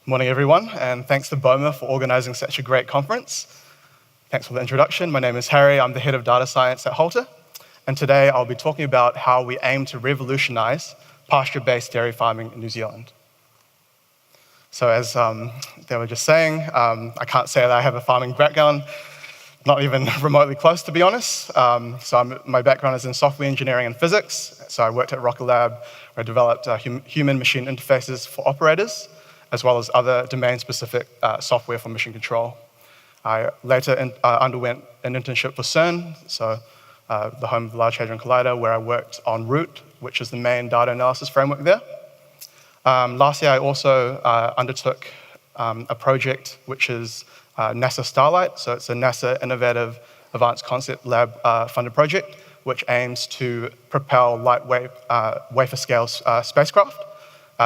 Morning, everyone, and thanks to BOMA for organizing such a great conference. Thanks for the introduction. My name is Harry. I'm the head of data science at Halter, and today I'll be talking about how we aim to revolutionize pasture-based dairy farming in New Zealand. So as they were just saying, I can't say that I have a farming background, not even remotely close, to be honest. My background is in software engineering and physics. So I worked at Rocket Lab, where I developed human-machine interfaces for operators, as well as other domain-specific software for mission control. I later underwent an internship for CERN, so the home of the Large Hadron Collider, where I worked on Root, which is the main data analysis framework there. Last year, I also undertook a project which is NASA Starlight. So it's a NASA Innovative Advanced Concept Lab funded project, which aims to propel lightweight wafer-scale spacecraft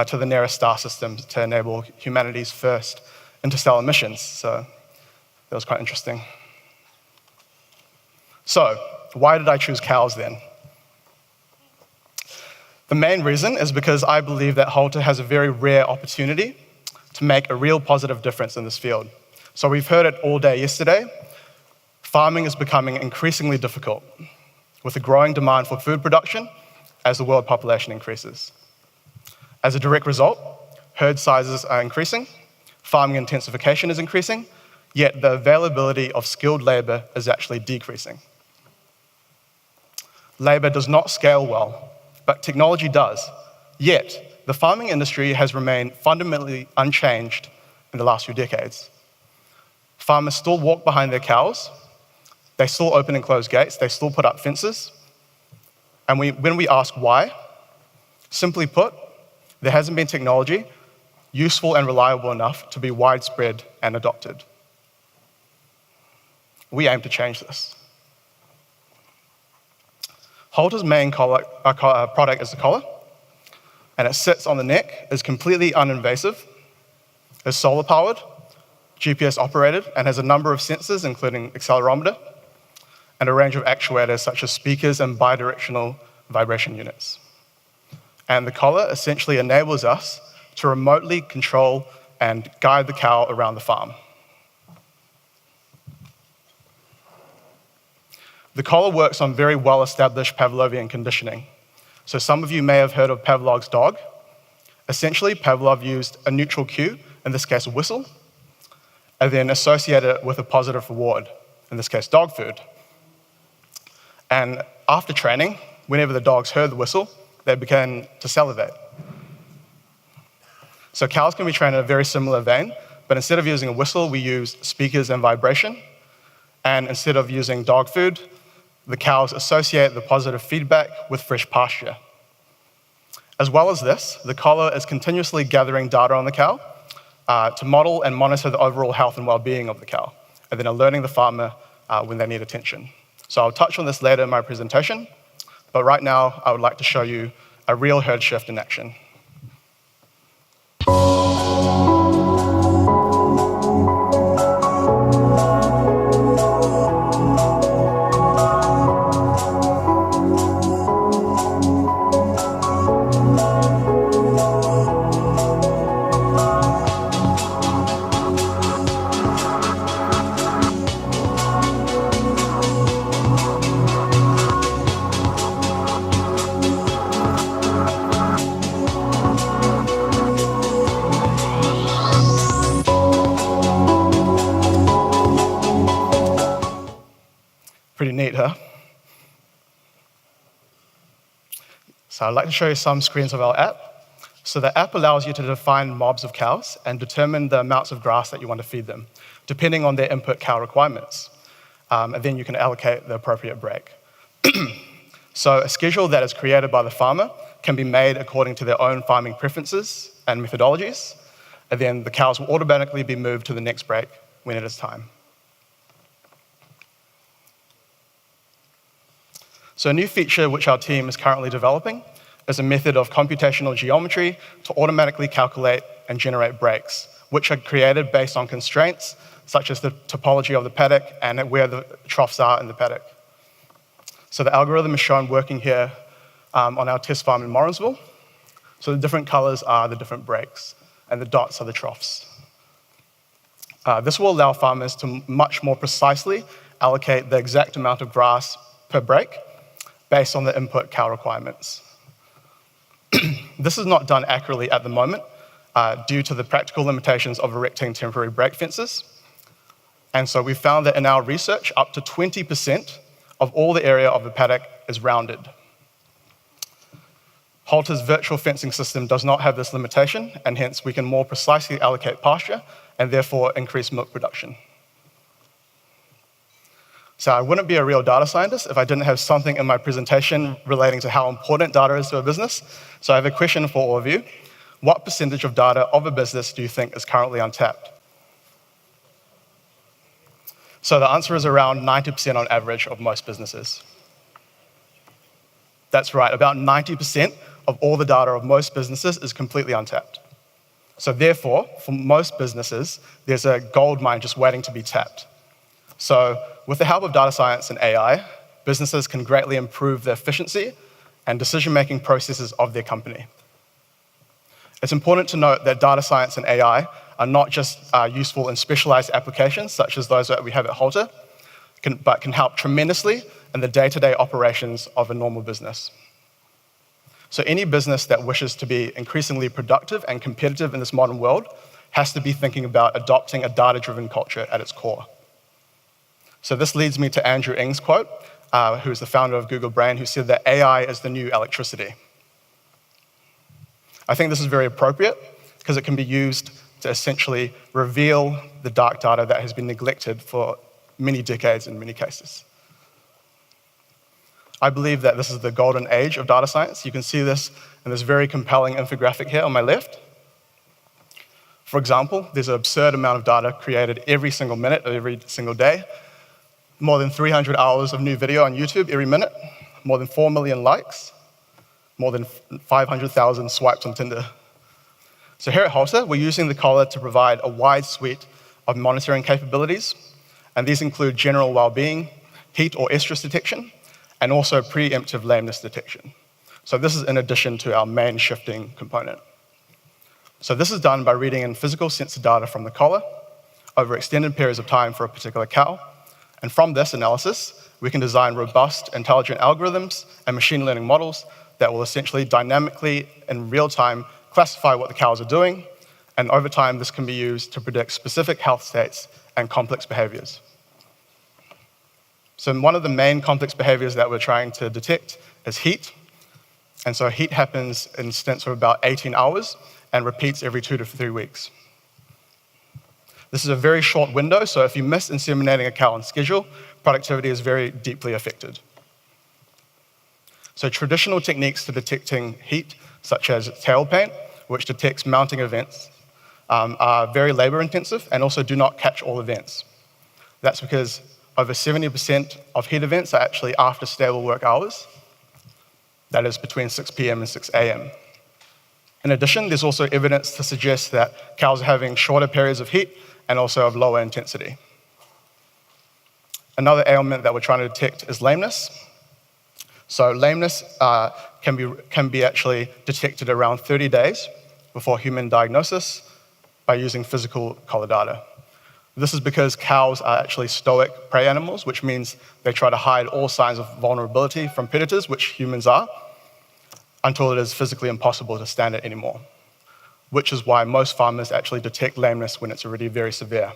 to the nearest star system to enable humanity's first interstellar missions. So that was quite interesting. So why did I choose cows then? The main reason is because I believe that Halter has a very rare opportunity to make a real positive difference in this field. So we've heard it all day yesterday. Farming is becoming increasingly difficult with a growing demand for food production as the world population increases. As a direct result, herd sizes are increasing, farming intensification is increasing, yet the availability of skilled labor is actually decreasing. Labor does not scale well, but technology does. Yet, the farming industry has remained fundamentally unchanged in the last few decades. Farmers still walk behind their cows, they still open and close gates, they still put up fences. And when we ask why, simply put, there hasn't been technology useful and reliable enough to be widespread and adopted. We aim to change this. Halter's main product is the collar, and it sits on the neck, is completely uninvasive, is solar powered, GPS operated, and has a number of sensors, including accelerometer, and a range of actuators such as speakers and bidirectional vibration units. And the collar essentially enables us to remotely control and guide the cow around the farm. The collar works on very well-established Pavlovian conditioning. So some of you may have heard of Pavlov's dog. Essentially, Pavlov used a neutral cue, in this case a whistle, and then associated it with a positive reward, in this case dog food. And after training, whenever the dogs heard the whistle, they began to salivate. So cows can be trained in a very similar vein, but instead of using a whistle, we use speakers and vibration. And instead of using dog food, the cows associate the positive feedback with fresh pasture. As well as this, the collar is continuously gathering data on the cow to model and monitor the overall health and well-being of the cow, and then alerting the farmer when they need attention. So I'll touch on this later in my presentation, but right now I would like to show you a real herd shift in action. Pretty neat, huh? So I'd like to show you some screens of our app. So the app allows you to define mobs of cows and determine the amounts of grass that you want to feed them, depending on their input cow requirements. And then you can allocate the appropriate break. So a schedule that is created by the farmer can be made according to their own farming preferences and methodologies, and then the cows will automatically be moved to the next break when it is time. So a new feature which our team is currently developing is a method of computational geometry to automatically calculate and generate breaks, which are created based on constraints such as the topology of the paddock and where the troughs are in the paddock. So the algorithm is shown working here on our test farm in Morrinsville. So the different colors are the different breaks, and the dots are the troughs. This will allow farmers to much more precisely allocate the exact amount of grass per break based on the input cow requirements. This is not done accurately at the moment due to the practical limitations of erecting temporary break fences. And so we found that in our research, up to 20% of all the area of the paddock is rounded. Halter's virtual fencing system does not have this limitation, and hence we can more precisely allocate pasture and therefore increase milk production. So I wouldn't be a real data scientist if I didn't have something in my presentation relating to how important data is to a business. So I have a question for all of you. What percentage of data of a business do you think is currently untapped? So the answer is around 90% on average of most businesses. That's right, about 90% of all the data of most businesses is completely untapped. So therefore, for most businesses, there's a gold mine just waiting to be tapped. So with the help of data science and AI, businesses can greatly improve the efficiency and decision-making processes of their company. It's important to note that data science and AI are not just useful in specialized applications, such as those that we have at Halter, but can help tremendously in the day-to-day operations of a normal business. So any business that wishes to be increasingly productive and competitive in this modern world has to be thinking about adopting a data-driven culture at its core. So this leads me to Andrew Ng's quote, who is the founder of Google Brain, who said that AI is the new electricity. I think this is very appropriate because it can be used to essentially reveal the dark data that has been neglected for many decades in many cases. I believe that this is the golden age of data science. You can see this in this very compelling infographic here on my left. For example, there's an absurd amount of data created every single minute of every single day. More than 300 hours of new video on YouTube every minute, more than 4 million likes, more than 500,000 swipes on Tinder. So here at Halter, we're using the collar to provide a wide suite of monitoring capabilities, and these include general well-being, heat or estrus detection, and also preemptive lameness detection. So this is in addition to our main shifting component. So this is done by reading in physical sensor data from the collar over extended periods of time for a particular cow. And from this analysis, we can design robust, intelligent algorithms and machine learning models that will essentially dynamically, in real time, classify what the cows are doing. And over time, this can be used to predict specific health states and complex behaviors. So one of the main complex behaviors that we're trying to detect is heat. And so heat happens in stints of about 18 hours and repeats every 2 to 3 weeks. This is a very short window, so if you miss inseminating a cow on schedule, productivity is very deeply affected. So traditional techniques for detecting heat, such as tail paint, which detects mounting events, are very labor intensive and also do not catch all events. That's because over 70% of heat events are actually after stable work hours. That is between 6 p.m. and 6 a.m. In addition, there's also evidence to suggest that cows are having shorter periods of heat and also of lower intensity. Another ailment that we're trying to detect is lameness. So lameness can be actually detected around 30 days before human diagnosis by using physical collar data. This is because cows are actually stoic prey animals, which means they try to hide all signs of vulnerability from predators, which humans are, until it is physically impossible to stand it anymore, which is why most farmers actually detect lameness when it's already very severe.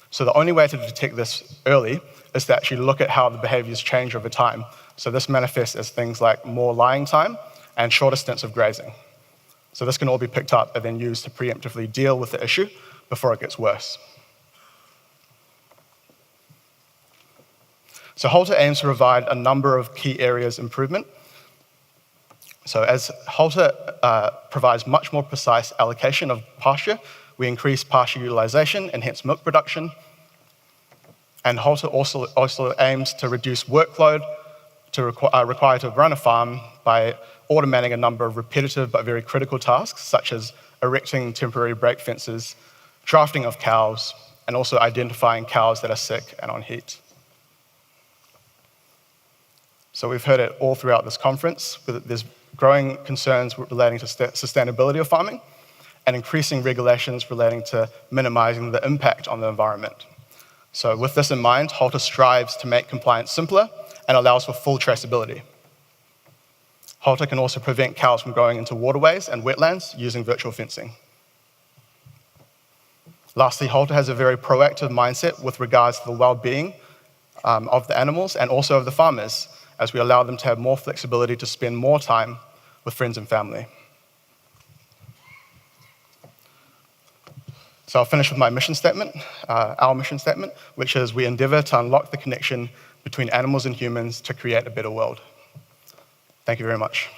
So the only way to detect this early is to actually look at how the behaviors change over time. So this manifests as things like more lying time and shorter stints of grazing. So this can all be picked up and then used to preemptively deal with the issue before it gets worse. So Halter aims to provide a number of key areas improvement. So as Halter provides much more precise allocation of pasture, we increase pasture utilization and hence milk production. And Halter also aims to reduce workload required to run a farm by automating a number of repetitive but very critical tasks, such as erecting temporary break fences, drafting of cows, and also identifying cows that are sick and on heat. So we've heard it all throughout this conference. There's growing concerns relating to sustainability of farming, and increasing regulations relating to minimizing the impact on the environment. So with this in mind, Halter strives to make compliance simpler and allows for full traceability. Halter can also prevent cows from going into waterways and wetlands using virtual fencing. Lastly, Halter has a very proactive mindset with regards to the well-being of the animals and also of the farmers, as we allow them to have more flexibility to spend more time with friends and family. So I'll finish with my mission statement, our mission statement, which is we endeavor to unlock the connection between animals and humans to create a better world. Thank you very much.